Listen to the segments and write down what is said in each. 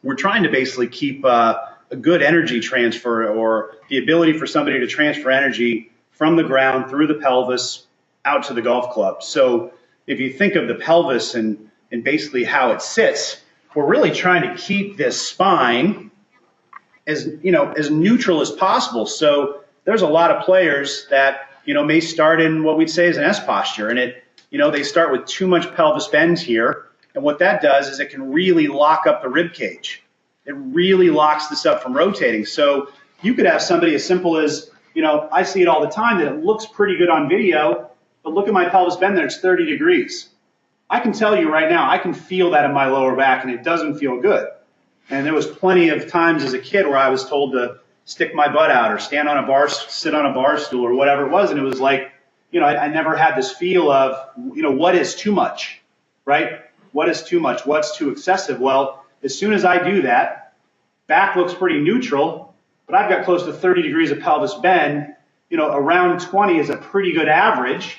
we're trying to basically keep a good energy transfer, or the ability for somebody to transfer energy from the ground through the pelvis out to the golf club. So if you think of the pelvis and basically how it sits, we're really trying to keep this spine as neutral as possible. So there's a lot of players that may start in what we'd say is an S posture, and they start with too much pelvis bend here. And what that does is it can really lock up the rib cage. It really locks this up from rotating. So you could have somebody as simple as, I see it all the time, that it looks pretty good on video, but look at my pelvis bend there, it's 30 degrees. I can tell you right now, I can feel that in my lower back, and it doesn't feel good. And there was plenty of times as a kid where I was told to stick my butt out or sit on a bar stool or whatever it was. And it was like, I never had this feel of, what is too much, right? What is too much? What's too excessive? Well, as soon as I do that, back looks pretty neutral, but I've got close to 30 degrees of pelvis bend. Around 20 is a pretty good average.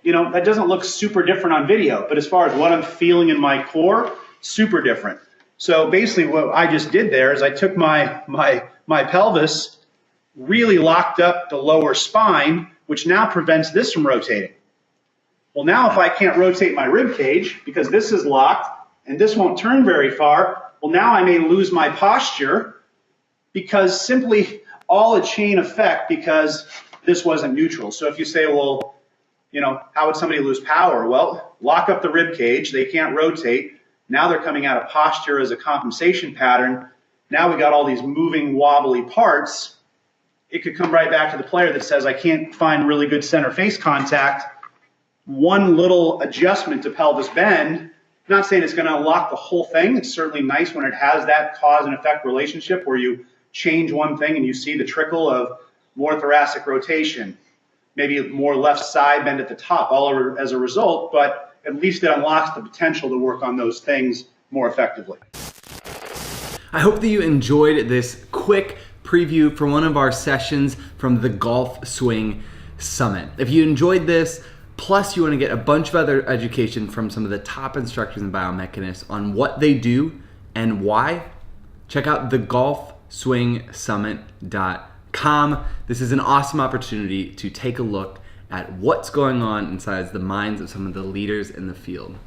That doesn't look super different on video, but as far as what I'm feeling in my core, super different. So basically what I just did there is I took my pelvis, really locked up the lower spine, which now prevents this from rotating. Well, now if I can't rotate my rib cage because this is locked and this won't turn very far, well, now I may lose my posture because simply all a chain effect because this wasn't neutral. So if you say, well, how would somebody lose power? Well, lock up the rib cage. They can't rotate. Now they're coming out of posture as a compensation pattern. Now we got all these moving, wobbly parts. It could come right back to the player that says, I can't find really good center face contact. One little adjustment to pelvis bend, I'm not saying it's going to unlock the whole thing. It's certainly nice when it has that cause and effect relationship where you change one thing and you see the trickle of more thoracic rotation, maybe more left side bend at the top, all as a result, but at least it unlocks the potential to work on those things more effectively. I hope that you enjoyed this quick preview for one of our sessions from the Golf Swing Summit. If you enjoyed this, plus you want to get a bunch of other education from some of the top instructors and biomechanists on what they do and why, check out thegolfswingsummit.com. This is an awesome opportunity to take a look at what's going on inside the minds of some of the leaders in the field.